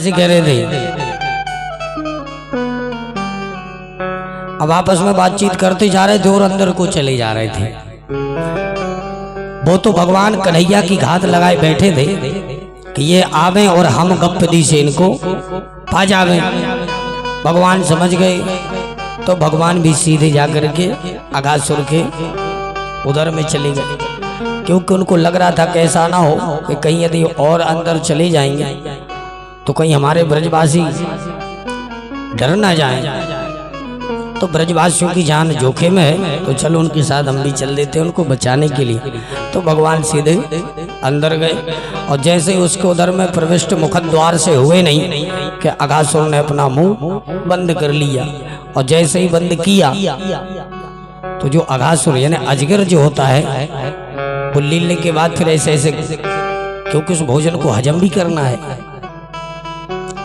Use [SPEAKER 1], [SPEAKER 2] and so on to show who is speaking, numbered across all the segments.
[SPEAKER 1] से कह रहे थे। अब आपस में बातचीत करते जा रहे थे और अंदर को चले जा रहे थे। वो तो भगवान कन्हैया की घात लगाए बैठे थे कि ये आवे और हम गप्पदी से इनको पा जावे। भगवान समझ गए तो भगवान भी सीधे जाकर के अघासुर के उधर में चले गए, क्योंकि उनको लग रहा था कैसा ना हो कि कहीं यदि और अंदर चले जाएंगे तो कहीं हमारे ब्रजवासी डर ना जाएं। तो ब्रजवासियों की जान जोखिम है, तो चलो उनके साथ हम भी चल देते हैं उनको बचाने के लिए। तो भगवान सीधे अंदर गए और जैसे ही उसके उधर में प्रविष्ट मुखद्वार से हुए नहीं कि अघासुर ने अपना मुंह बंद कर लिया। और जैसे ही बंद किया तो जो अघासुर यानी अजगर जो होता है वो लीलने के बाद फिर ऐसे ऐसे, क्योंकि उस भोजन को हजम भी करना है,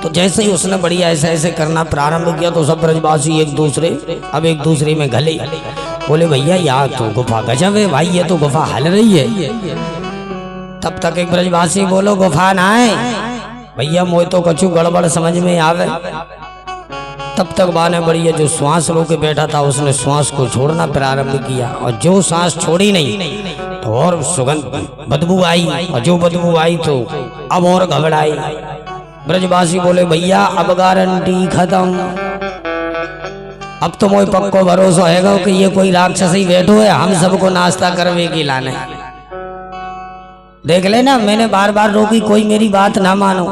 [SPEAKER 1] तो जैसे ही उसने बढ़िया ऐसे ऐसे करना प्रारंभ किया तो सब ब्रजवासी एक दूसरे में घले। बोले भैया यहाँ तो गुफा गजब है भाई, ये तो गुफा हल रही है। तब तक एक ब्रजवासी बोलो गुफा ना है भैया, मोय तो कछु गड़बड़ समझ में आवे। तब तक बाने बढ़िया जो श्वास रोके बैठा था उसने श्वास को छोड़ना प्रारंभ किया, और जो सांस छोड़ी नहीं तो और सुगंध बदबू आई, और जो बदबू आई तो अब और घबराई। ब्रजवासी बोले भैया अब गारंटी खत्म, अब तो मोय पक्को भरोसा है कि ये कोई राक्षस ही बैठो है हम सबको नाश्ता करवे की लाने। देख लेना मैंने बार बार रोकी, कोई मेरी बात ना मानो।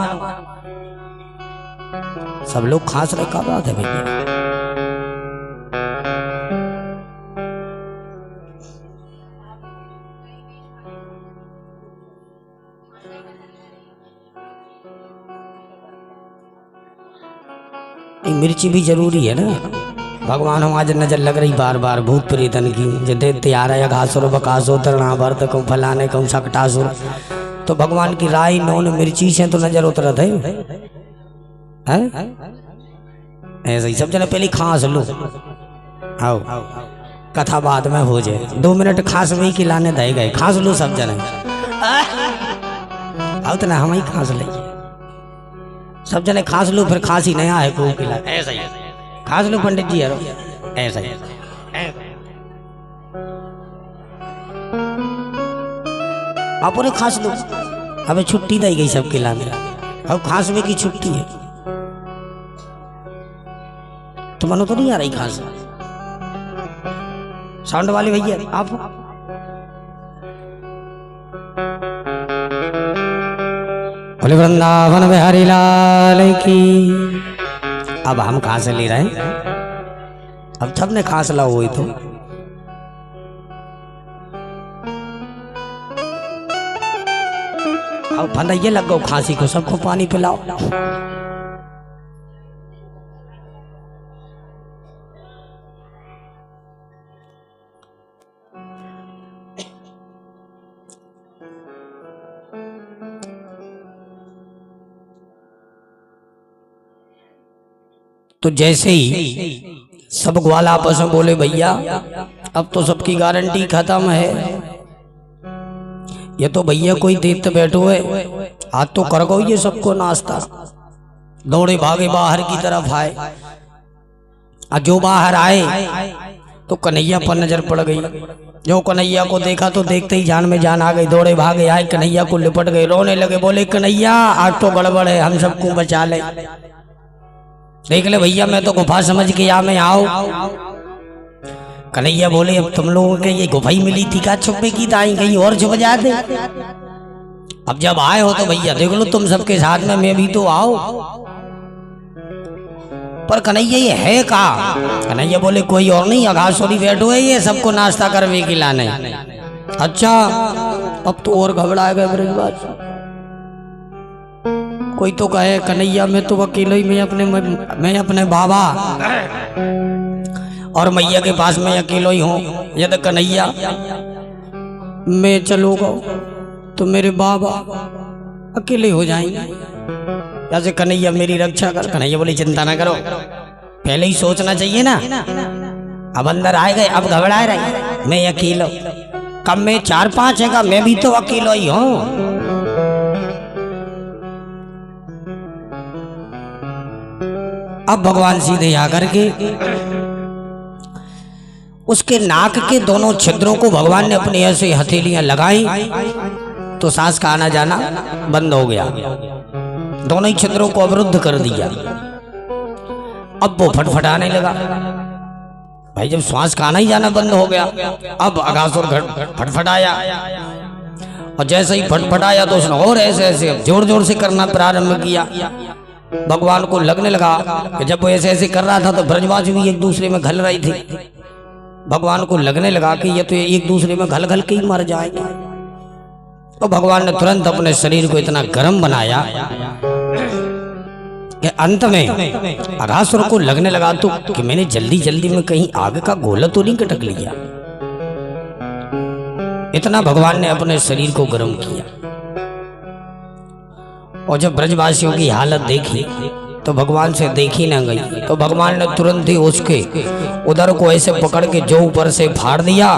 [SPEAKER 1] सब लोग खास रखा बात है भैया। मिर्ची भी जरूरी है ना। भगवान हम आज नजर लग रही बार बार भूत प्रेतन की, जो देते आ रहा है घासुर बकासुर तृणावर्त कहूँ फलाने कहूँ शकटासुर, तो भगवान की राई नौन मिर्ची से तो नजर उतरत है। ऐसे ही सब जने पहले खांस लो, आओ कथा बाद में हो जाए, 2 मिनट खांस वही खिलाने दे गए, खांस लो सब जने, आओ तो ना हम ही खांस लेंगे, सब जने खांस लो, फिर खांसी नया है को खिला। ऐसा ही खांस लो पंडित जी यारो, ऐसा ही आप उन्हें खांस लो। हमें छुट्टी दी गई सब खिलाने, अब खांसवे की छुट्टी है। तो मनो तो नहीं आ रही खांस, साउंड वाले भैया आप बोले वृंदावन बिहारी लाल की। अब हम कहां से ले रहे हैं, अब सबने खांस ला हुई तो अब फंदाइए लग गो खांसी को, सबको पानी पिलाओ। तो जैसे ही सब ग्वाल आपस में बोले भैया अब तो सबकी गारंटी खत्म है, ये तो भैया कोई देखते बैठो है, आज तो कर गो ये सबको नाश्ता। दौड़े भागे बाहर की तरफ आए, और जो बाहर आए तो कन्हैया पर नजर पड़ गई। जो कन्हैया को देखा तो देखते ही जान में जान आ गई, दौड़े भागे आए कन्हैया को लिपट गए, रोने लगे, बोले कन्हैया आज तो गड़बड़ है, हम सबको बचा ले, देख ले भैया मैं तो गुफा समझ के या मैं आओ। कन्हैया बोले अब तुम लोगों के ये गुफा ही मिली थी, क्या छुपे की ताई कहीं और छुप जाते। अब जब आए हो तो भैया देख लो तुम सबके साथ में मैं भी तो आओ। पर कन्हैया ये है का? कन्हैया बोले कोई और नहीं, अघासुरी बैठो है, ये सबको नाश्ता करवे के लाने। अच्छा अब तो और घबरा गए ब्रजवासी। कोई तो कहे कन्हैया मैं तो अकेले ही, मैं अपने बाबा और मैया के पास में अकेलो ही हूँ, यदि कन्हैया मैं चलूँगा तो मेरे बाबा अकेले हो जाएंगे, जैसे कन्हैया मेरी रक्षा कर। कन्हैया बोले चिंता ना करो, पहले ही सोचना चाहिए ना। अब अंदर आए गए, अब घबराए रहे, मैं अकेला, कब में 4-5 है का, मैं भी तो अकेला ही हूँ। अब भगवान सीधे आकर के उसके नाक के दोनों छिद्रों को भगवान ने अपनी ऐसे हथेलियां लगाई तो सांस का आना जाना बंद हो गया, दोनों ही छिद्रों को अवरुद्ध कर दिया। अब वो फटफटाने लगा। भाई जब श्वास का आना ही जाना बंद हो गया, अब अघासुर फटफटाया और जैसे ही फटफटाया तो उसने और ऐसे ऐसे जोर जोर से करना प्रारंभ किया। भगवान को लगने लगा कि जब वो ऐसे ऐसे कर रहा था तो ब्रजवासी भी एक दूसरे में घल रही थी। भगवान को लगने लगा कि ये तो एक दूसरे में घल घल के ही मर जाएंगे। तो भगवान ने तुरंत अपने शरीर को इतना गर्म बनाया कि अंत में अघासुर को लगने लगा तो कि मैंने जल्दी जल्दी में कहीं आग का गोला तो नहीं कटक लिया। इतना भगवान ने अपने शरीर को गर्म किया। और जब ब्रजवासियों की हालत देखी तो भगवान से देखी न गई, तो भगवान ने तुरंत ही उसके उदर को ऐसे पकड़ के जो ऊपर से फाड़ दिया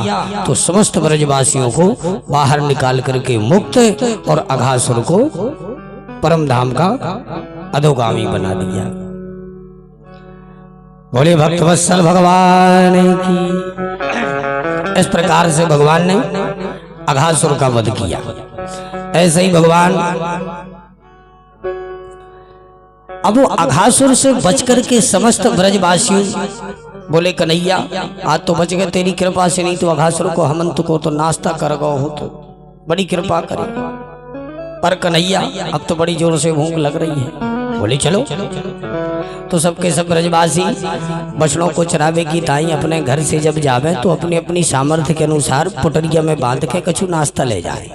[SPEAKER 1] तो समस्त ब्रजवासियों को बाहर निकाल करके मुक्त और अघासुर को परम धाम का अधोगामी बना दिया। बोले भक्तवत्सल भगवान की। इस प्रकार से भगवान ने अघासुर का वध किया। ऐसे ही भगवान अब वो अघासुर से बचकर के समस्त ब्रजवासियों बोले कन्हैया आज तो बच गए तेरी कृपा से, नहीं तो अघासुर को हमंत को तो नाश्ता कर गो हो, तो बड़ी कृपा करे। पर कन्हैया अब तो बड़ी जोर से भूख लग रही है। बोले चलो। तो सबके सब ब्रजवासी बछड़ों को चरावे की ताई अपने घर से जब जावे तो अपनी अपनी सामर्थ्य के अनुसार पुटरिया में बांध के कछु नाश्ता ले जाए।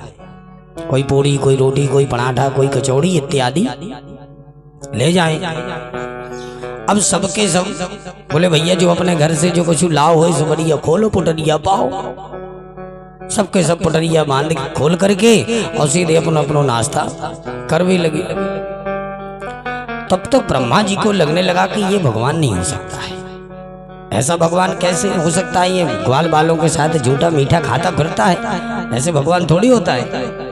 [SPEAKER 1] कोई पूड़ी, कोई रोटी, कोई पराठा, कोई कचौड़ी इत्यादि ले जाए। अब सबके सब बोले भैया जो अपने घर से जो कुछ लाओ हो सो बढ़िया खोलो पुटरिया पाओ। सबके सब पुटरिया बांध के खोल करके और सीधे अपना अपना नाश्ता कर भी लगे। तब तक ब्रह्मा जी को लगने लगा कि ये भगवान नहीं हो सकता है। ऐसा भगवान कैसे हो सकता है? ये ग्वाल बालों के साथ झूठा मीठा खाता फिरता है, ऐसे भगवान थोड़ी होता है।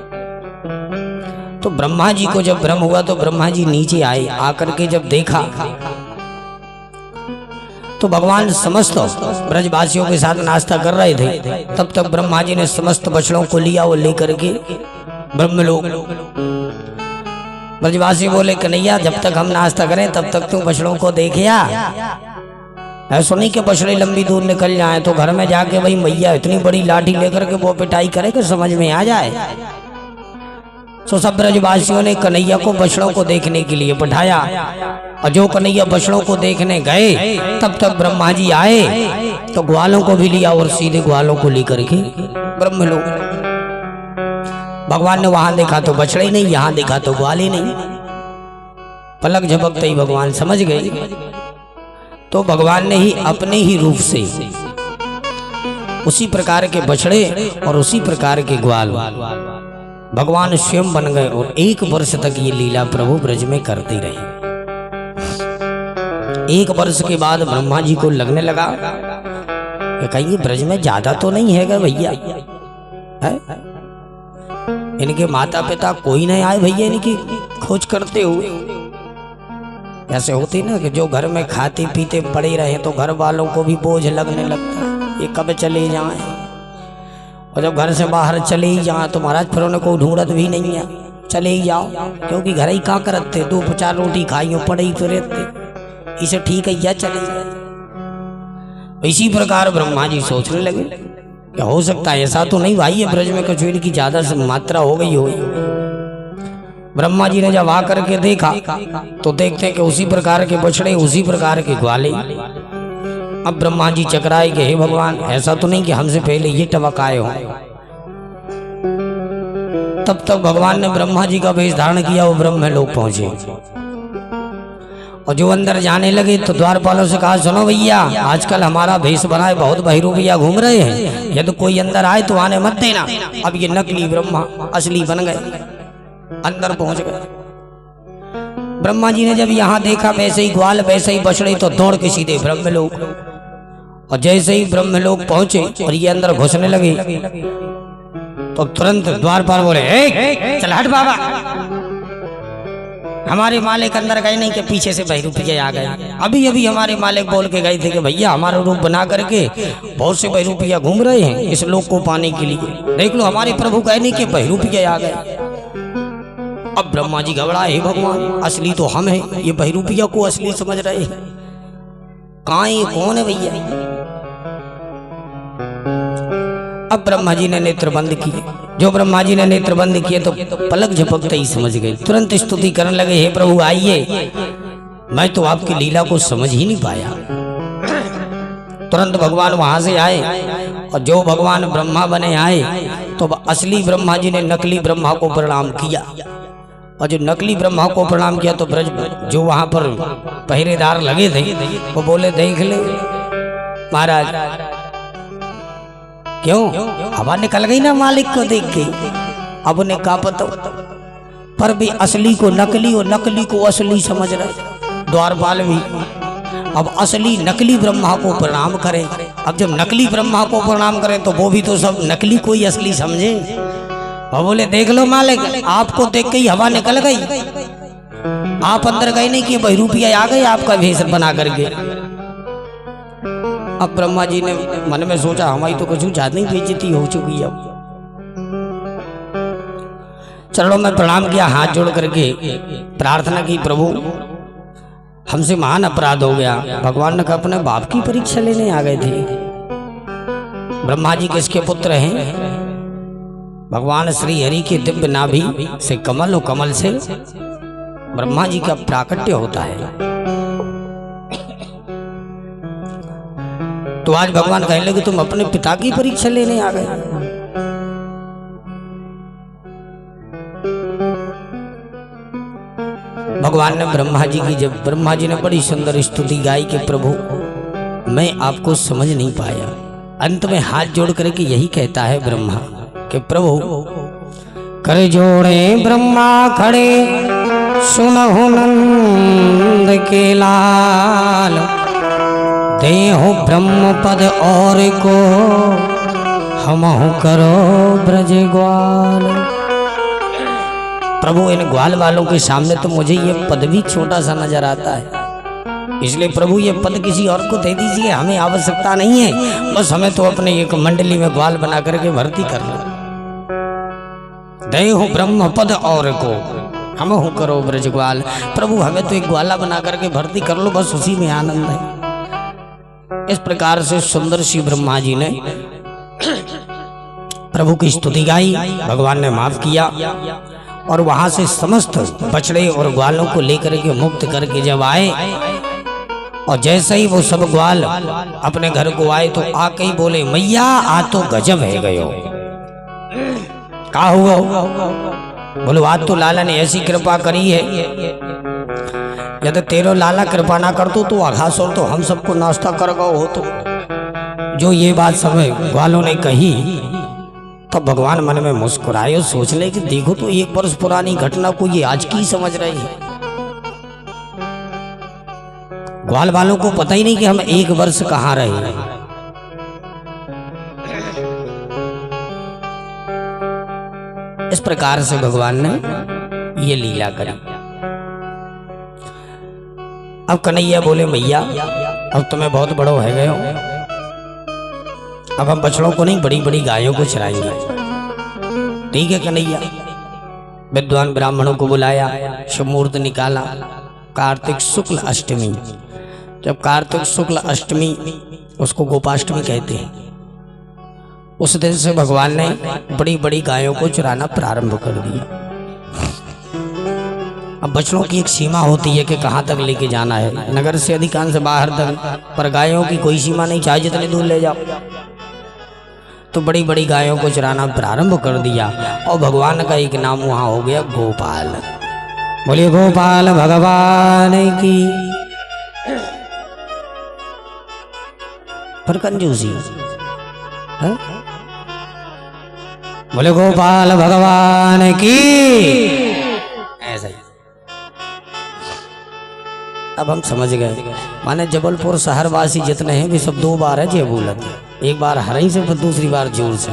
[SPEAKER 1] तो ब्रह्मा जी को जब भ्रम हुआ तो ब्रह्मा जी नीचे आए। आकर के जब देखा तो भगवान समस्त ब्रजवासियों के साथ नाश्ता कर रहे थे। तब तक ब्रह्मा जी ने समस्त बछड़ों को लिया और लेकर के ब्रह्मलोक। ब्रजवासी बोले कन्हैया जब तक हम नाश्ता करें तब तक तू बछड़ों को देखिया। ऐसा नहीं कि बछड़े लंबी दूर निकल जाए तो घर में जाके भाई मैया इतनी बड़ी लाठी लेकर के वो पिटाई करे कि समझ में आ जाए। तो सब ब्रजवासियों ने कन्हैया को बछड़ों को देखने के लिए बैठाया और जो कन्हैया बछड़ों को देखने गए तब तक ब्रह्मा जी आए तो ग्वालों को भी लिया और सीधे ग्वालों को लेकर के ब्रह्मलोक। भगवान ने वहां देखा तो बछड़े नहीं, यहां देखा तो ग्वाल ही नहीं। पलक झपकते ही भगवान समझ गए। तो भगवान ने ही अपने ही रूप से उसी प्रकार के बछड़े और उसी प्रकार के ग्वाल भगवान स्वयं बन गए और 1 वर्ष तक ये लीला प्रभु ब्रज में करते रहे। 1 वर्ष के बाद ब्रह्मा जी को लगने लगा कि कहीं ब्रज में ज्यादा तो नहीं है भैया, है? इनके माता पिता कोई नहीं आए भैया इनकी खोज करते हुए। ऐसे होती ना कि जो घर में खाते पीते पड़े रहे तो घर वालों को भी बोझ लगने लगता है, ये कब चले जाएं। और जब घर से बाहर चले ही जाए तो महाराज फिर उन्हें कोई ढूंढत भी नहीं है, चले ही जाओ, क्योंकि घर ही कहाँ करते 2-4 रोटी खाई पड़े ही तो रहते, इसे ठीक है या चले जाए। इसी प्रकार ब्रह्मा जी सोचने लगे क्या हो सकता है, ऐसा तो नहीं भाई ये ब्रज में कचौड़ी की ज्यादा मात्रा हो गई हो। ब्रह्मा जी ने जब आकर के देखा तो देखते कि उसी प्रकार के बछड़े उसी प्रकार के ग्वाले। अब ब्रह्मा जी चकराए कि हे भगवान ऐसा तो नहीं कि हमसे पहले ये टबक आए हो। तब तक भगवान ने ब्रह्मा जी का वेश धारण किया, वो ब्रह्मलोक पहुंचे और जो अंदर जाने लगे तो द्वारपालों से कहा सुनो भैया आजकल हमारा भेष बनाए बहुत बहिरूपिया घूम रहे हैं, यदि कोई अंदर आए तो आने मत देना। अब ये नकली ब्रह्मा असली बन गए, अंदर पहुंच गए। ब्रह्मा जी ने जब यहाँ देखा वैसे ही ग्वाल वैसे ही बछड़े तो दौड़ के सीधे ब्रह्मलोक। और जैसे ही ब्रह्मलोक पहुंचे और ये अंदर घुसने लगे तो तुरंत द्वारपाल बोले चल हट बाबा, हमारे मालिक अंदर गए नहीं कि पीछे से बहरूपिये आ गए। अभी अभी हमारे मालिक बोल के गए थे कि भैया हमारा रूप बना करके बहुत से बहरूपिया घूम रहे हैं इस लोक को पाने के लिए। देख लो हमारे प्रभु गए नहीं कि बहरूपिये आ गए। अब ब्रह्मा जी घबराए, हे भगवान असली तो हम हैं, ये बहरूपिया को असली समझ रहे हैं। कहाँ ये कौन है भैया? अब ब्रह्मा जी ने नेत्र बंद किए। जो ब्रह्मा जी ने नेत्र बंद किए तो पलक झपकते ही समझ गए। तुरंत स्तुति करने लगे, हे प्रभु आइए, मैं तो आपकी लीला को समझ ही नहीं पाया। तुरंत भगवान वहां से आए और जो भगवान ब्रह्मा बने आए तो असली ब्रह्मा जी ने नकली ब्रह्मा को प्रणाम किया। और जो नकली ब्रह्मा को प्रणाम किया तो ब्रज जो वहां पर पहरेदार लगे थे वो बोले, देख ले महाराज, क्यों हवा निकल गई ना मालिक को देख के। अब उन्हें कहा पता, पर भी असली को नकली और नकली को असली समझ रहे द्वारपाल भी। अब असली नकली ब्रह्मा को प्रणाम करें। अब जब नकली ब्रह्मा को प्रणाम करें तो वो भी तो सब नकली को ही असली समझे। और बोले, देख लो मालिक, आपको देख के ही हवा निकल गई, आप अंदर गए नहीं कि बहरूपिया आ गए आपका भेष बना करके। अब ब्रह्मा जी ने मन में सोचा, हमारी तो कुछ ज्यादा ही बेइज्जती हो चुकी है। चरणों में प्रणाम किया, हाथ जोड़ करके प्रार्थना की, प्रभु हमसे महान अपराध हो गया। भगवान ने कहा, अपने बाप की परीक्षा लेने आ गए थे। ब्रह्मा जी किसके पुत्र हैं? भगवान श्री हरि के दिव्य नाभि से कमल और कमल से ब्रह्मा जी का प्राकट्य होता है। तो आज भगवान कहने लगे, तुम अपने पिता की परीक्षा लेने आ गए। भगवान ने ब्रह्मा जी की, जब ब्रह्मा जी ने बड़ी सुंदर स्तुति गाई कि प्रभु मैं आपको समझ नहीं पाया। अंत में हाथ जोड़ करके यही कहता है ब्रह्मा कि प्रभु कर जोड़े ब्रह्मा खड़े, सुनहु नंद के लाल, देहु ब्रह्म पद और को हमहु करो ब्रज ग्वाल। प्रभु इन ग्वाल वालों के सामने तो मुझे ये पद भी छोटा सा नजर आता है, इसलिए प्रभु ये पद किसी और को दे दीजिए, हमें आवश्यकता नहीं है। बस हमें तो अपने एक मंडली में ग्वाल बना करके भर्ती कर लो। देहु ब्रह्म पद और को हमहु करो ब्रज ग्वाल। प्रभु हमें तो एक ग्वाला बना करके भर्ती कर लो, बस उसी में आनंद है। इस प्रकार से सुंदर श्री ब्रह्मा जी ने प्रभु की स्तुति गाई। भगवान ने माफ किया और वहां से समस्त बछड़े और ग्वालों को लेकर के मुक्त करके जब आए, और जैसे ही वो सब ग्वाल अपने घर को आए तो आके ही बोले, मैया आ तो गजब है गयो। कहा हुआ? बोलो, आज तो लाला ने ऐसी कृपा करी है, यदि तेरो लाला कृपा ना करतो तो आघास और तो हम सबको नाश्ता कर गो हो। तो जो ये बात सब ग्वालों ने कही तो भगवान मन में मुस्कुराए और सोच ले कि देखो तो 1 वर्ष पुरानी घटना को ये आज की समझ रहे हैं। ग्वाल वालों को पता ही नहीं कि हम 1 वर्ष कहाँ रहे हैं। इस प्रकार से भगवान ने ये लीला करी। अब कन्हैया बोले, मैया अब तुम्हें बहुत बड़ो है गए हो, अब हम बछड़ों को नहीं बड़ी बड़ी गायों को चराएंगे। ठीक है कन्हैया। विद्वान ब्राह्मणों को बुलाया, शुभ मुहूर्त निकाला। कार्तिक शुक्ल अष्टमी, जब कार्तिक शुक्ल अष्टमी, उसको गोपाष्टमी कहते हैं, उस दिन से भगवान ने बड़ी बड़ी गायों को चुराना प्रारंभ कर दिया। अब बछड़ों की एक सीमा होती है कि कहाँ तक लेके जाना है, नगर से अधिकांश बाहर तक, पर गायों की कोई सीमा नहीं, चाहे जितने दूर ले जाओ। तो बड़ी बड़ी गायों को चुराना प्रारंभ कर दिया और भगवान का एक नाम वहां हो गया गोपाल। बोलिए गोपाल भगवान की। पर कंजूसी है? बोले गोपाल भगवान की। ऐसा ही। अब हम समझ गए, माने जबलपुर शहरवासी जितने हैं वे सब 2 बार है जे बोलत, एक बार हरई से, फिर दूसरी बार जोर से।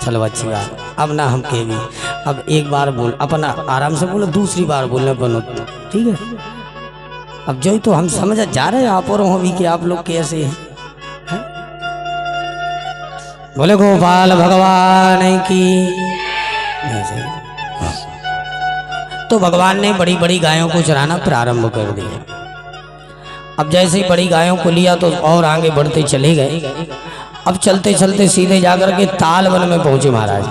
[SPEAKER 1] चलो अच्छी बात, अब ना हम के भी अब एक बार बोल, अपना आराम से बोलो, दूसरी बार बोलने बनो, ठीक है। अब जो ही तो हम समझ जा रहे हैं आप और हम भी कि आप लोग कैसे हैं। बोले गोपाल भगवान की। तो भगवान ने बड़ी बड़ी गायों को चराना प्रारंभ कर दिया। अब जैसे ही बड़ी गायों को लिया तो और आगे बढ़ते चले गए। अब चलते चलते सीधे जाकर के ताल वन में पहुंचे महाराज।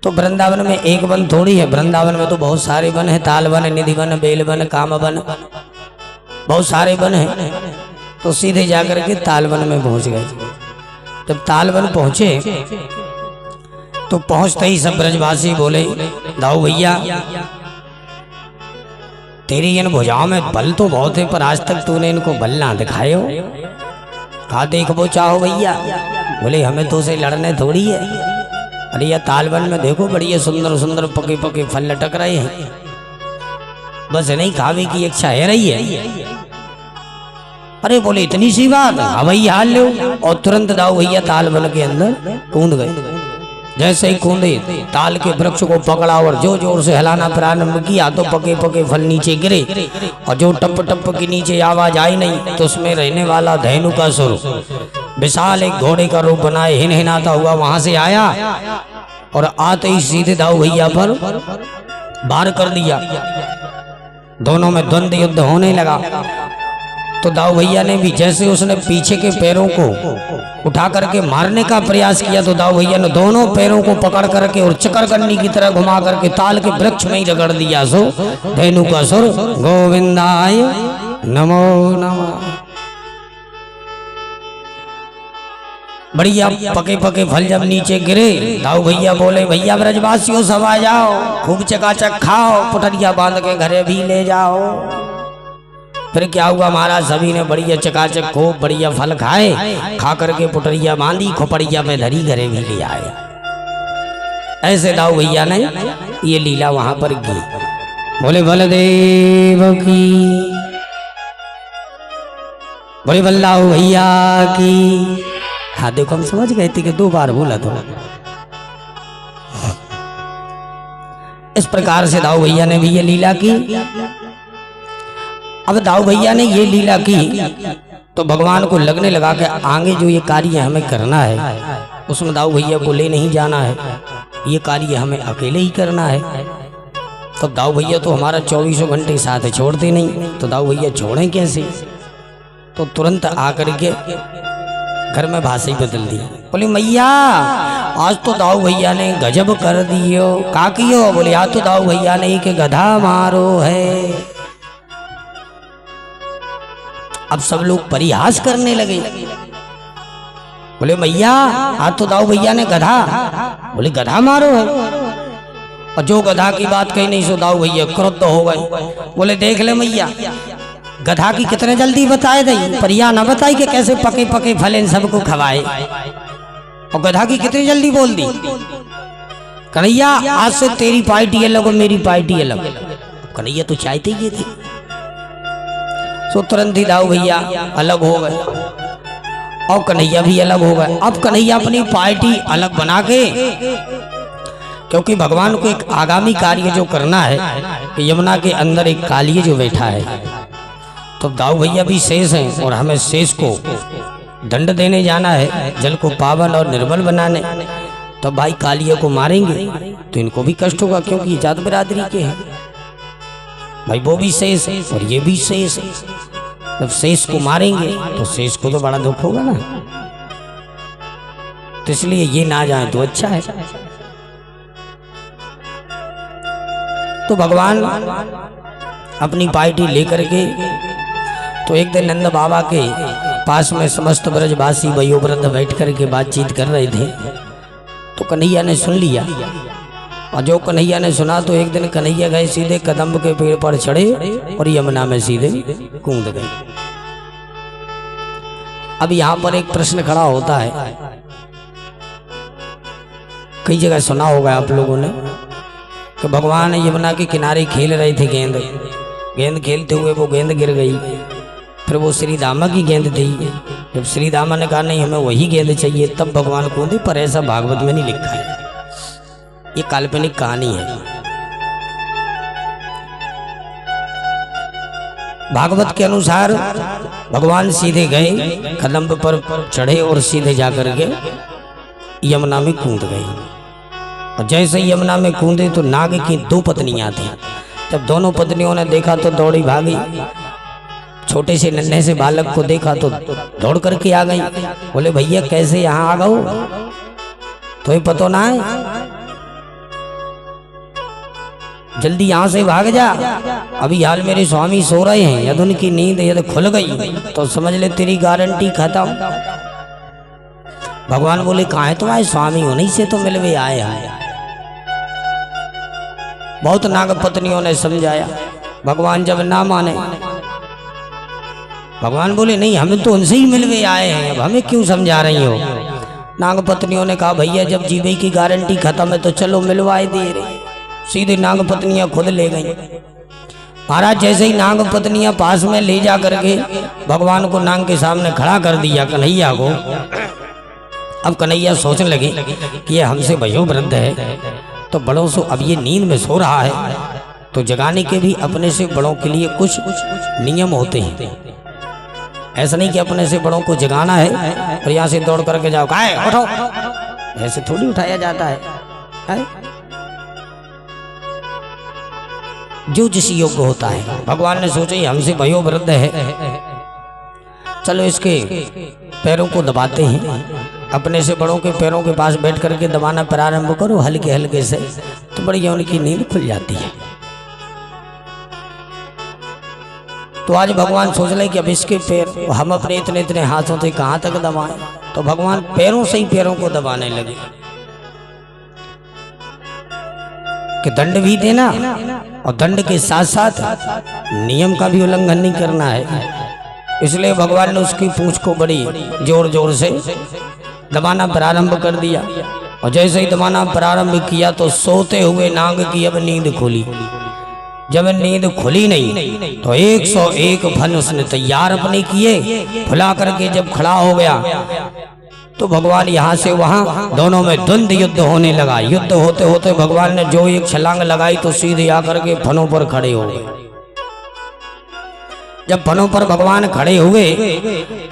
[SPEAKER 1] तो वृंदावन में एक वन थोड़ी है, वृंदावन में तो बहुत सारे वन है, ताल वन, निधि वन, बेल वन, काम वन, बहुत सारे वन है। तो सीधे जाकर के ताल वन में पहुंच गए। जब ताल वन पहुंचे तो पहुंचते ही सब ब्रजवासी बोले, दाऊ भैया तेरी इन भुजाओं में बल तो बहुत है, पर आज तक तूने इनको बल ना दिखाए हो। कहा देखो चाहो भैया। बोले हमें तो से लड़ने थोड़ी है। अरे यह तालवन में देखो बढ़िया सुंदर सुंदर पके पके फल लटक रहे हैं, बस नहीं खावे की इच्छा है रही है। अरे बोले इतनी सी बात, हाँ भैया हाल लो। और तुरंत दाऊ भैया तालवन के अंदर कूद गए। जैसे ही कूदे ताल के वृक्ष को पकड़ा और जो जोर से हिलाना प्रारंभ किया तो पके पके फल नीचे गिरे। और जो टप टप के नीचे आवाज आई नहीं तो उसमें रहने वाला धेनु का सुर विशाल एक घोड़े का रूप बनाए हिन हिनाता हुआ वहां से आया और आते ही सीधे दाऊ भैया पर वार कर दिया। दोनों में द्वंद्व युद्ध होने लगा। तो दाऊ भैया ने भी जैसे उसने पीछे के पैरों को उठा करके मारने का प्रयास किया तो दाऊ भैया ने दोनों पैरों को पकड़ करके और चकरकन्नी की तरह घुमा करके ताल के वृक्ष में ही रगड़ दिया। सो धेनु का सुर गोविंदाय नमो नमः। बढ़िया पके पके फल जब नीचे गिरे दाऊ भैया बोले, भैया ब्रजवासियों सब आ जाओ, खूब चकाचक खाओ, पुटरिया बांध के घरे भी ले जाओ। फिर क्या हुआ महाराज, सभी ने बढ़िया चकाचक खूब बढ़िया फल खाए, खा करके पुटरिया बांधी, खोपड़िया पे धरी, घरे भी ले आए। ऐसे दाऊ भैया ने ये लीला वहां पर की। बोले बलदेव की, बोले बल्लाऊ भैया की। हाँ देखो हम समझ गए थे कि 2 बार बोला तो। इस प्रकार से दाऊ भैया ने भी ये लीला की। अब दाऊ भैया ने ये लीला की तो भगवान को लगने लगा कि आगे जो ये कार्य हमें करना है उसमें दाऊ भैया को ले नहीं जाना है, ये कार्य हमें अकेले ही करना है। तो दाऊ भैया तो हमारा 24 घंटे साथ छोड़ते नहीं, तो दाऊ भैया छोड़ें कैसे। तो तुरंत आकर के घर में भाषा ही बदल दी। बोले मैया आज तो दाऊ भैया ने गजब कर दियो। का कियो? बोले आज तो दाऊ भैया ने कि गधा मारो है। अब सब लोग परिहास करने लगे। बोले मैया आज तो दाऊ भैया ने गधा, बोले गधा मारो है। और जो गधा की बात कही नहीं सो दाऊ भैया क्रुद्ध हो गए। बोले देख ले मैया, गधा की कितने जल्दी बताए दई, पर यह ना बताई कि कैसे पके पके फल इन सबको खवाए। और गधा की कितनी जल्दी बोल दी। कन्हैया आज से तेरी पार्टी अलग और मेरी पार्टी अलग। कन्हैया तो चाहते ही थे। तो तुरंत ही दाऊ भैया अलग हो गए और कन्हैया भी अलग हो गए। अब कन्हैया अपनी पार्टी अलग बना के, क्योंकि भगवान को एक आगामी कार्य जो करना है कि यमुना के अंदर एक कालिए जो बैठा है, तो दाऊ भैया भी शेष हैं और हमें शेष को दंड देने जाना है, जल को पावन और निर्मल बनाने। तो भाई कालिए को मारेंगे तो इनको भी कष्ट होगा, क्योंकि ये जात बिरादरी के हैं भाई, वो भी शेष है और ये भी शेष है। जब शेष को मारेंगे तो शेष को तो बड़ा दुख होगा ना, तो इसलिए ये ना जाए तो अच्छा है। तो भगवान अपनी पार्टी लेकर के तो एक दिन नंद बाबा के पास में समस्त ब्रजवासी वयोवृद्ध बैठ करके बातचीत कर रहे थे। तो कन्हैया ने सुन लिया, और जो कन्हैया ने सुना तो एक दिन कन्हैया गए सीधे कदम्ब के पेड़ पर चढ़े और यमुना में सीधे कूद गए। अब यहाँ पर एक प्रश्न खड़ा होता है, कई जगह सुना होगा आप लोगों ने कि भगवान यमुना के किनारे खेल रहे थे गेंद खेलते हुए वो गेंद गिर गई। फिर वो श्री दामा की गेंद थी। जब श्री दामा ने कहा नहीं हमें वही गेंद चाहिए, तब भगवान कूदे, पर ऐसा भागवत में नहीं लिखा है। ये काल्पनिक कहानी है। भागवत के अनुसार भगवान सीधे गए, कदम पर चढ़े और सीधे जाकर के यमुना में कूद गए। और जैसे यमुना में कूदे तो नाग की 2 पत्नियां थी। जब दोनों पत्नियों ने देखा तो दौड़ी भागी। छोटे से नन्हे से बालक को देखा तो दौड़ करके आ गई। बोले भैया कैसे यहाँ आ गए, तो ही पता ना है, जल्दी यहाँ से भाग जा। अभी हाल मेरे स्वामी सो रहे हैं, यदि उनकी नींद यदि खुल गई तो समझ ले तेरी गारंटी खत्म। भगवान बोले कहाँ है तुम्हारे स्वामी, उन्हीं से तो मिलवे आए हैं। बहुत नाग पत्नियों ने समझाया, भगवान जब ना माने, भगवान बोले नहीं हमें तो उनसे ही मिलवे आए हैं, अब हमें क्यों समझा रही हो। नाग पत्नियों ने कहा भैया जब जीवे की गारंटी खत्म है तो चलो मिलवाए दे रहे। सीधे नाग पत्नियां खुद ले गई। महाराज जैसे ही नाग पत्नियां पास में ले जा करके भगवान को नाग के सामने खड़ा कर दिया, कन्हैया को। अब कन्हैया सोचने लगे कि ये हमसे भयो वृद्ध है, तो बड़ों से अब ये नींद में सो रहा है, तो जगाने के भी अपने से बड़ों के लिए कुछ नियम होते हैं। ऐसा नहीं कि अपने से बड़ों को जगाना है और यहाँ से दौड़ करके जाओ, कहाँ है उठो, ऐसे थोड़ी उठाया जाता है? जो जिस योग्य होता है। भगवान ने सोचा हमसे भयो वृद्ध है, चलो इसके पैरों को दबाते हैं। अपने से बड़ों के पैरों के पास बैठ करके दबाना प्रारंभ करो हल्के हल्के से, तो बढ़िया उनकी नींद खुल जाती है। तो आज भगवान सोच रहे कि अब इसके पैर हम अपने इतने इतने हाथों से कहाँ तक दबाएं, तो भगवान पैरों से ही पैरों को दबाने लगे कि दंड भी देना और दंड के साथ साथ नियम का भी उल्लंघन नहीं करना है। इसलिए भगवान ने उसकी पूंछ को बड़ी जोर जोर से दबाना प्रारंभ कर दिया। और जैसे ही दबाना प्रारंभ किया तो सोते हुए नाग की अब नींद खुली। जब नींद खुली नहीं तो 101 फन उसने तैयार अपने किए, फुला करके जब खड़ा हो गया तो भगवान यहाँ से वहाँ दोनों में द्वंद युद्ध होने लगा। युद्ध होते होते भगवान ने जो एक छलांग लगाई तो सीधे आकर के फनों पर खड़े हो गए। जब फनों पर भगवान खड़े हुए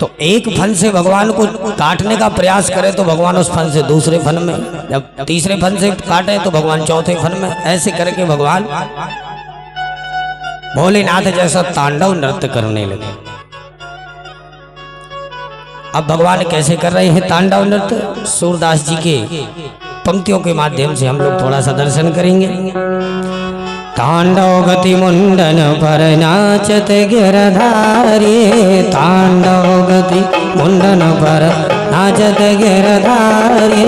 [SPEAKER 1] तो एक फन से भगवान को काटने का प्रयास करे तो भगवान उस फन से दूसरे फन में, जब तीसरे फन से काटे तो भगवान चौथे फन में, ऐसे करके भगवान भोलेनाथ जैसा तांडव नृत्य करने लगे। अब भगवान कैसे कर रहे हैं तांडव नृत्य, सूरदास जी के पंक्तियों के माध्यम से हम लोग थोड़ा सा दर्शन करेंगे। तांडव गति मुंडन पर नाचत गिरधारी, तांडव गति मुंडन पर नाचत गिरधारी,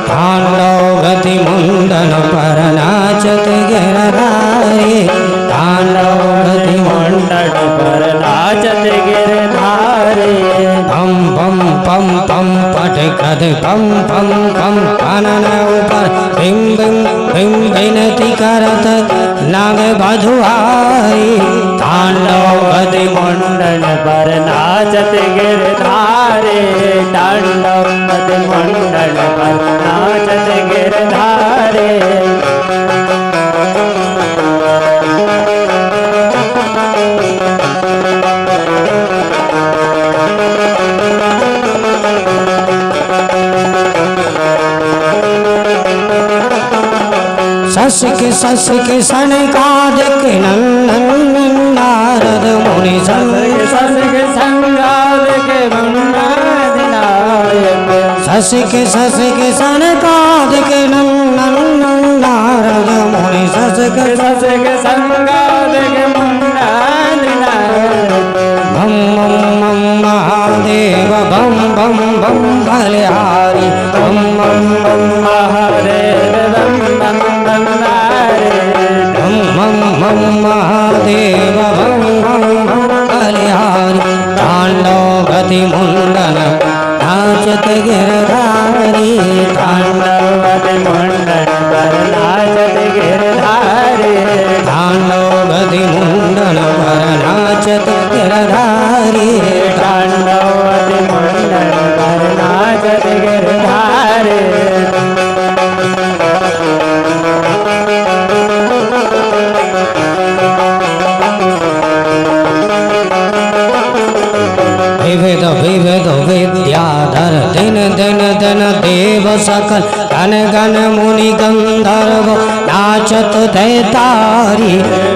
[SPEAKER 1] तांडव गति मुंडन पर नाचत गिरधारी, तांडव गति मुंडन पर नाचत गिरधारी। पम पम पम पम पट कद पम पम पम कानन ऊपर बिम बिम बिम विनती करत नाग बधुआरी, तांडव गति मुंडन पर नाचत गिरधारी, तांडव गति मुंडन पर नाचत गिरधारी। सस के सनकाद के नंदन नारद मुनि, सस के संगाद के मुन्नाद नायक, सस के सनकाद के नंदन नारद मुनि, सस के संगाद के मुन्नाद नायक। भम भम भम महादेव भम भम भम बलिहारी, भम भम भम महादेव भम भम भम भम भम महादेव भम भम भम बलिहारी। तांडव गति मुंडन नाचत गिरधारी, तांडव गति मुंडन पर नाचत गिरधारी, तांडव गति मुंडन पर नाचत गिरधारी, तांडव गति मुंडन घन घन मुनि गंधर्व नाचत दैतारी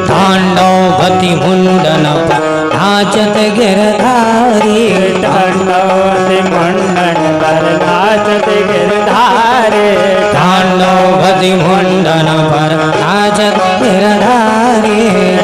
[SPEAKER 1] तांडव गति मुंडन पर नाचत गिरधारी
[SPEAKER 2] तांडव गति मुंडन पर नाचत गिरधारी
[SPEAKER 1] तांडव गति मुंडन पर नाचत गिरधारी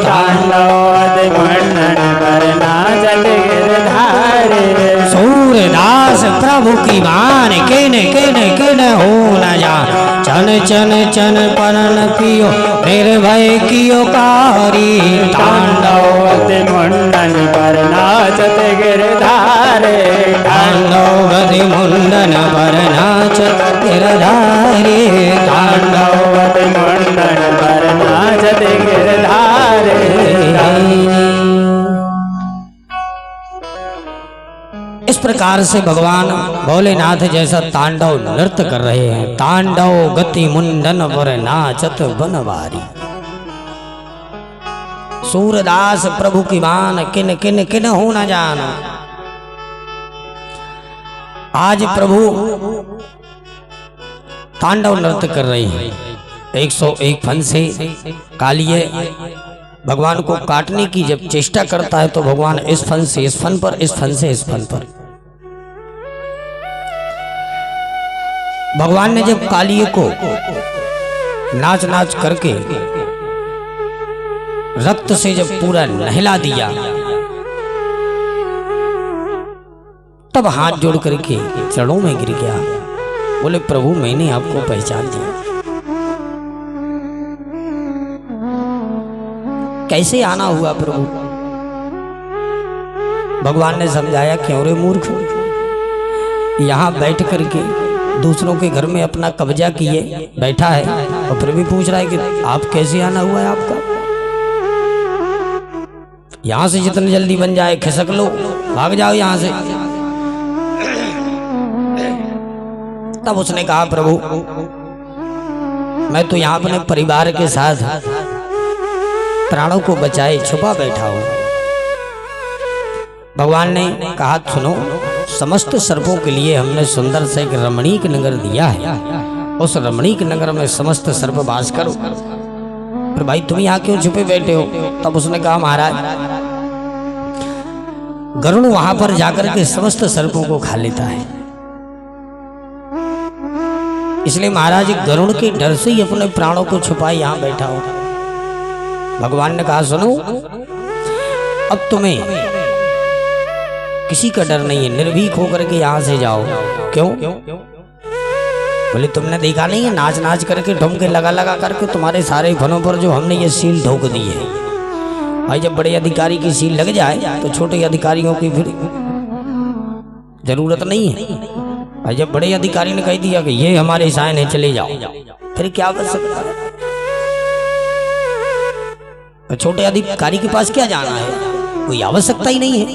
[SPEAKER 2] तांडव गति मुंडन पर नाचत गिरधारी
[SPEAKER 1] सूरदास प्रभु की मान किन किन किन हो न जान चन चन चन परन पियो निर्भय कियो कारी
[SPEAKER 2] तांडव गति मुंडन पर नाचत गिरधारी
[SPEAKER 1] तांडव गति मुंडन पर नाचत गिरधारी
[SPEAKER 2] तांडव गति मुंडन पर नाचत गिरधारी।
[SPEAKER 1] इस प्रकार से भगवान भोलेनाथ जैसा तांडव नृत्य कर रहे हैं। तांडव गति मुंडन पर नाचत बनवारी सूरदास प्रभु की मान किन किन किन हो न जाना। आज प्रभु तांडव नृत्य कर रहे हैं। 101 फन से कालिए भगवान को काटने की जब चेष्टा करता है तो भगवान इस फन से इस फन पर, इस फन से इस फन पर। भगवान ने जब कालिए को नाच नाच करके रक्त से जब पूरा नहला दिया तब हाथ जोड़ करके चरणों में गिर गया। बोले प्रभु मैंने आपको पहचान दिया। कैसे आना हुआ प्रभु? भगवान ने समझाया क्यों रे मूर्ख, यहाँ बैठ करके दूसरों के घर में अपना कब्जा किए बैठा है और फिर भी पूछ रहा है कि आप कैसे आना हुआ है आपका? यहां से जितनी जल्दी बन जाए खिसक लो, भाग जाओ यहां से। तब उसने कहा प्रभु मैं तो यहाँ अपने परिवार के साथ प्राणों को बचाए छुपा बैठा हूं। भगवान ने कहा सुनो, समस्त सर्पों के लिए हमने सुंदर से एक रमणीक नगर दिया है, उस रमणीक नगर में समस्त सर्प वास करो। फिर भाई तुम यहाँ क्यों छुपे बैठे हो? तब उसने कहा महाराज गरुड़ वहां पर जाकर के समस्त सर्पों को खा लेता है, इसलिए महाराज गरुड़ के डर से ही अपने प्राणों को छुपाए यहाँ बैठा हो। भगवान ने कहा सुनो, अब तुम्हें किसी का डर नहीं है, निर्भीक होकर के यहाँ से जाओ। क्यों? बोले तुमने देखा नहीं है नाच नाच करके ढुमके लगा लगा करके तुम्हारे सारे फनों पर जो हमने ये सील ठोक दी है। भाई जब बड़े अधिकारी की सील लग जाए तो छोटे अधिकारियों की फिर जरूरत नहीं है। भाई जब बड़े अधिकारी ने कह दिया कि ये हमारे साइन है चले जाओ, फिर क्या कर सकता है? तो छोटे अधिकारी के पास क्या जाना है, कोई आवश्यकता ही नहीं है।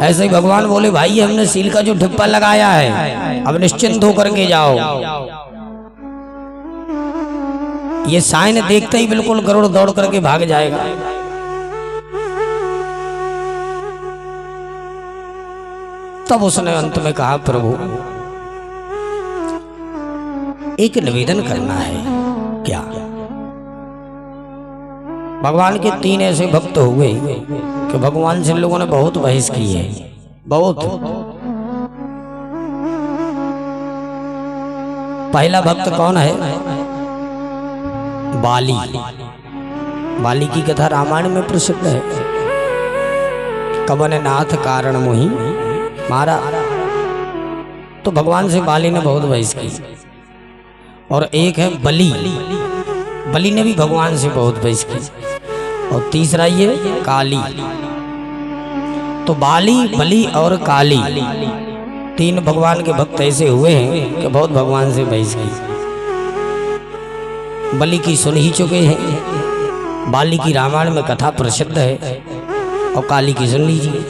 [SPEAKER 1] ऐसे ही भगवान बोले भाई हमने सील का जो ठिप्पा लगाया है अब निश्चिंत होकर के जाओ। ये साइन देखते ही बिल्कुल गरुड़ दौड़ करके भाग जाएगा। तब उसने अंत में कहा प्रभु एक निवेदन करना है। क्या? भगवान के 3 ऐसे भक्त हुए कि भगवान से लोगों ने बहुत बहस की है, बहुत। पहला भक्त कौन है? बाली। बाली की कथा रामायण में प्रसिद्ध है। कवन नाथ कारण मोहि मारा, तो भगवान से बाली ने बहुत बहस की। और एक है बलि, बलि ने भी भगवान से बहुत बहस की। और तीसरा ये काली। तो बाली, बलि और काली 3 भगवान के भक्त ऐसे हुए हैं कि बहुत भगवान से बहस की। बलि की सुन ही चुके हैं, बाली की रामायण में कथा प्रसिद्ध है, और काली की सुन लीजिए।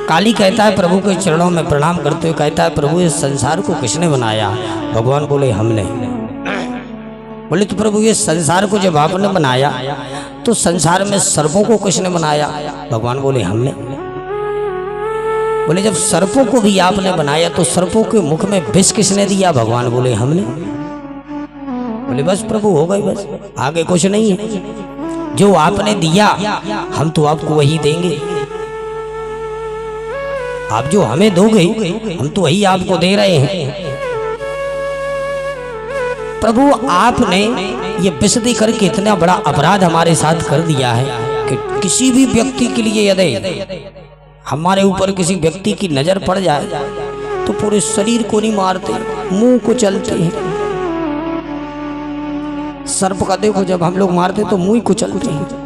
[SPEAKER 1] काली कहता है प्रभु के चरणों में प्रणाम करते हुए कहता है प्रभु इस संसार को किसने बनाया? भगवान बोले हमने। बोले तो प्रभु ये संसार को जब आपने बनाया तो संसार में सर्पों को किसने बनाया? भगवान बोले हमने। बोले जब सर्पों को भी आपने बनाया तो सर्पों के मुख में विष किसने दिया? भगवान बोले हमने। बोले बस प्रभु हो गई, बस आगे कुछ नहीं है। जो आपने दिया हम तो आपको वही देंगे, आप जो हमें दोगे हम तो वही आपको दे रहे हैं। प्रभु आपने ये विष दे करके इतना बड़ा अपराध हमारे साथ कर दिया है कि किसी भी व्यक्ति के लिए यदि हमारे ऊपर किसी व्यक्ति की नजर पड़ जाए तो पूरे शरीर को नहीं मारते, मुंह को चलते हैं। सर्प का देखो जब हम लोग मारते तो मुंह को चलते हैं।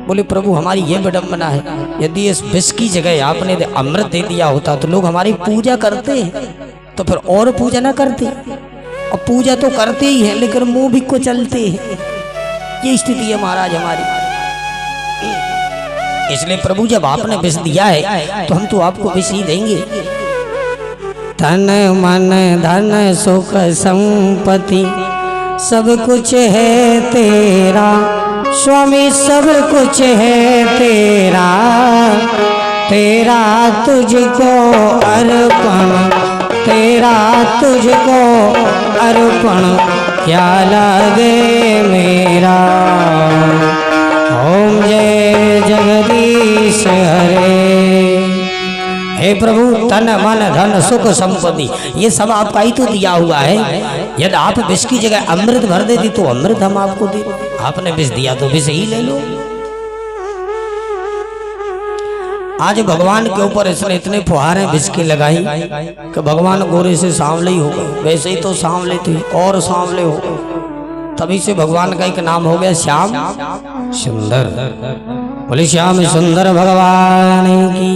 [SPEAKER 1] बोले प्रभु हमारी ये विडंबना है, यदि इस विष की जगह आपने अमृत दे दिया होता तो लोग हमारी पूजा करते हैं, तो फिर और पूजा ना करते। और पूजा तो करते ही हैं लेकिन मुंह भी को चलते हैं। ये स्थिति है महाराज हमारी। इसलिए प्रभु जब आपने विष दिया है तो हम तो आपको विष ही देंगे। धन मन धन सुख संपत्ति सब कुछ है तेरा स्वामी, सब कुछ है तेरा, तेरा तुझको अर्पण, तेरा तुझको अर्पण क्या लगे मेरा। ओम जय जगदीश हरे। हे प्रभु तन मन धन सुख संपत्ति ये सब आपका ही तो दिया हुआ है। यदि आप विष की जगह अमृत भर देती तो अमृत हम आपको दे, आपने विष दिया तो विष ही ले लो। आज भगवान के ऊपर इसने इतने फुहारे विष की लगाई कि भगवान गोरे से सांवले ही हो गए। वैसे ही तो सांवले थे और सांवले हो गए, तभी से भगवान का एक नाम हो गया श्याम सुंदर। बोले श्याम सुंदर भगवान की।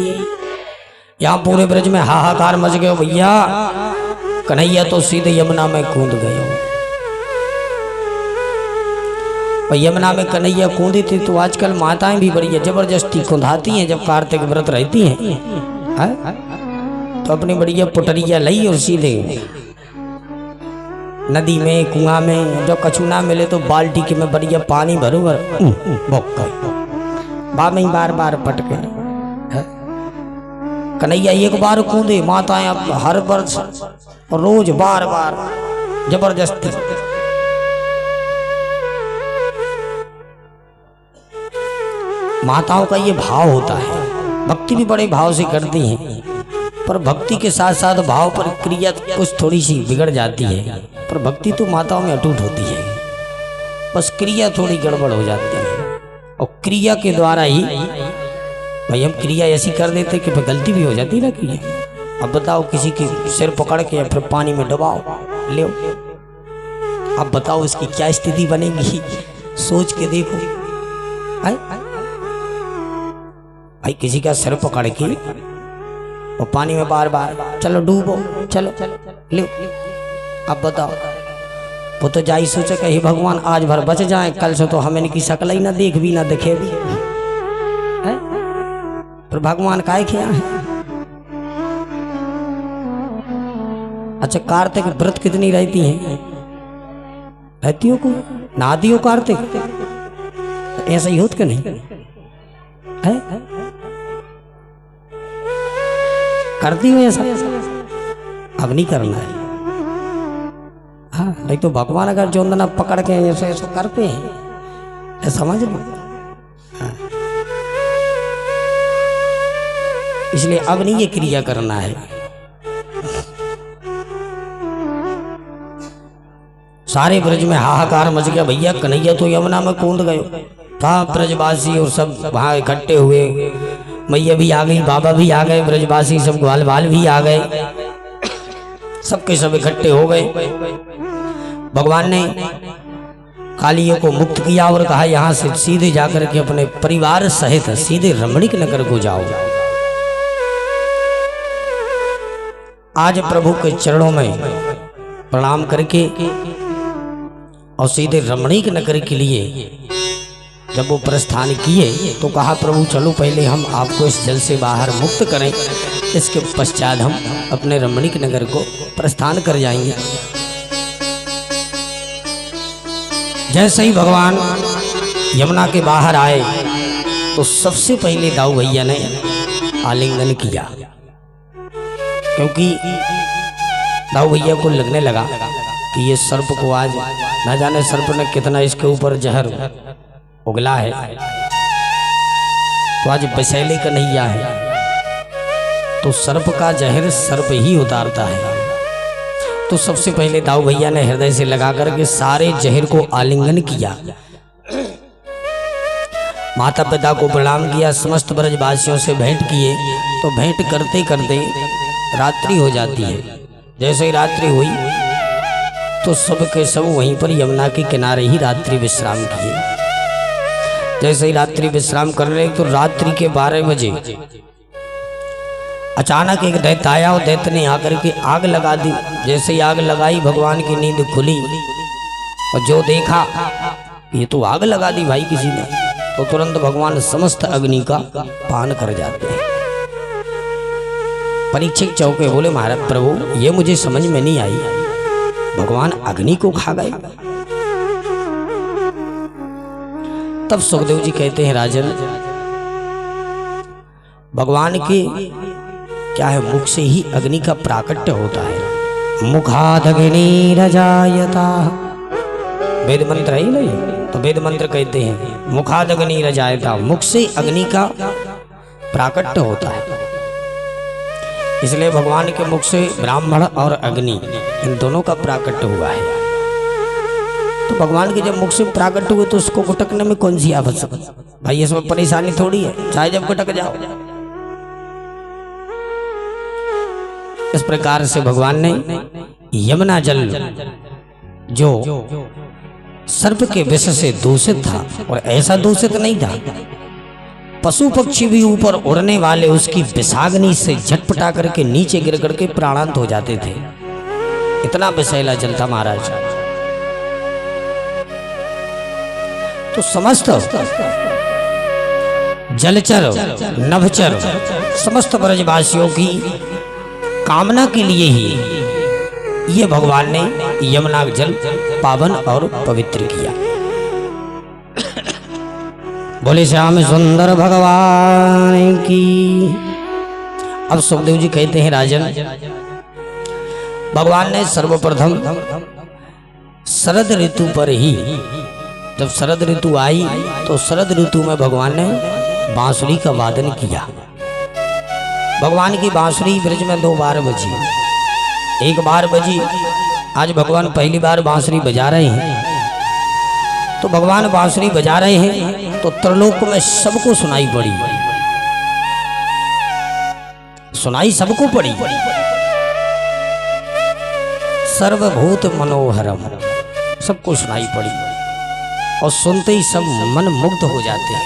[SPEAKER 1] यहाँ पूरे ब्रज में हाहाकार मच गए भैया, कन्हैया तो सीधे यमुना में कूद गए। और यमुना में कन्हैया कूदी थी तो आजकल माताएं भी बड़ी जबरदस्ती कुंधाती हैं। जब कार्तिक व्रत रहती हैं तो अपनी बढ़िया पुटरिया लाई और सीधे नदी में कुआं में जब कछु ना मिले तो बाल्टी के में बढ़िया पानी भरो बा में बार बार पटके। कन्हैया एक बार कूदे, माताएं अब हर वर्ष रोज बार बार जबरदस्ती। माताओं का ये भाव होता है, भक्ति भी बड़े भाव से करती हैं, पर भक्ति के साथ साथ भाव पर क्रिया कुछ थोड़ी सी बिगड़ जाती है। पर भक्ति तो माताओं में अटूट होती है, बस क्रिया थोड़ी गड़बड़ हो जाती है। और क्रिया के द्वारा ही भाई हम क्रिया ऐसी कर देते कि गलती भी हो जाती ना क्रिया। अब बताओ किसी के सिर पकड़ के या फिर पानी में डुबाओ ले, अब बताओ इसकी क्या स्थिति बनेगी, सोच के देखो। भाई किसी का सिर पकड़ के और पानी में बार बार चलो डूबो चलो ले, अब बताओ वो तो जाई सोचे कि हे भगवान आज भर बच जाए, कल से तो हमें इनकी शक्ल ही ना देख भी ना दिखे भी। पर भगवान काहे किया है। अच्छा कार्तिक व्रत कितनी रहती हैं? रहती हो को नहाती हो कार्तिक? ऐसा ही होता कि नहीं है? करती हो ऐसा? अब नहीं करना है। हाँ नहीं तो भगवान अगर जोंदना पकड़ के ऐसे ऐसे करते हैं समझ लो। हाँ। इसलिए अब नहीं ये क्रिया करना है। सारे ब्रज में हाहाकार मच गया भैया, कन्हैया तो यमुना में कूद गए। कहा ब्रजवासी और सब वहां इकट्ठे हुए, मैया भी आ गई, बाबा भी आ गए, ब्रजवासी सब ग्वाल बाल भी आ गए, सबके सब इकट्ठे हो गए। भगवान ने कालिया को मुक्त किया और कहा यहाँ से सीधे जाकर के अपने परिवार सहित सीधे रमणीक नगर को जाओ। आज प्रभु के चरणों में प्रणाम करके और सीधे रमणीक नगर के लिए जब वो प्रस्थान किए तो कहा प्रभु चलो पहले हम आपको इस जल से बाहर मुक्त करें, इसके पश्चात हम अपने रमणीक नगर को प्रस्थान कर जाएंगे। जैसे ही भगवान यमुना के बाहर आए तो सबसे पहले दाऊ भैया ने आलिंगन किया, क्योंकि दाऊ भैया को लगने लगा कि ये सर्प को आज न जाने सर्प ने कितना इसके ऊपर जहर उगला है, तो आज बसैले कन्हैया है तो सर्प का जहर सर्प ही उतारता है। तो सबसे पहले दाऊ भैया ने हृदय से लगा करके सारे जहर को आलिंगन किया, माता पिता को प्रणाम किया, समस्त ब्रजवासियों से भेंट किए। तो भेंट करते करते रात्रि हो जाती है। जैसे ही रात्रि हुई तो सब के सब वहीं पर यमुना के किनारे ही रात्रि विश्राम किए। जैसे ही रात्रि विश्राम कर रहे तो रात्रि के 12 बजे अचानक एक दैत्य आया और दैत्य ने आकर के आग लगा दी। जैसे ही आग लगाई भगवान की नींद खुली और जो देखा ये तो आग लगा दी भाई किसी ने, तो तुरंत भगवान समस्त अग्नि का पान कर जाते हैं। परीक्षित चौके बोले महाराज प्रभु ये मुझे समझ में नहीं आई, भगवान अग्नि को खा गए। तब सुखदेव जी कहते हैं राजन भगवान के क्या है मुख से ही अग्नि का प्राकट्य होता है। मुखादग्नि रजायता वेद मंत्र है नहीं, तो वेद मंत्र कहते हैं मुखादग्नि रजायता, मुख से अग्नि का प्राकट्य होता है। इसलिए भगवान के मुख से ब्राह्मण और अग्नि इन दोनों का प्राकट्य हुआ है। तो भगवान के जब मुख से प्राकट्य हुए तो उसको गुटकने में कौन सी आवश्यकता भाई, इसमें परेशानी थोड़ी है, चाहे जब गुटक जाओ। इस प्रकार से भगवान ने यमुना जल जो सर्प के विष से दूषित था, और ऐसा दूषित नहीं था, पशु पक्षी भी ऊपर उड़ने वाले उसकी विषाग्नि से झटपटा करके नीचे गिर करके प्राणांत हो जाते थे। इतना विषैला जल था महाराज। तो समस्त जलचर नभचर समस्त ब्रजवासियों की कामना के लिए ही ये भगवान ने यमुना जल पावन और पवित्र किया। बोले श्याम सुंदर भगवान की। अब सुखदेव जी कहते हैं राजन भगवान ने सर्वप्रथम शरद ऋतु पर ही, जब शरद ऋतु आई तो शरद ऋतु में भगवान ने बांसुरी का वादन किया। भगवान की बांसुरी ब्रज में 2 बार बजी, एक बार बजी, आज भगवान पहली बार बांसुरी बजा रहे हैं। तो भगवान बांसुरी बजा रहे हैं तो त्रिलोक में सबको सुनाई पड़ी, सुनाई सबको पड़ी। सर्वभूत मनोहरम, सबको सुनाई पड़ी और सुनते ही सब मन मुग्ध हो जाते हैं।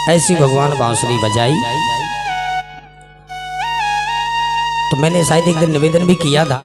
[SPEAKER 1] ऐसी भगवान बांसुरी बजाई। तो मैंने शायद एक दिन निवेदन भी किया था।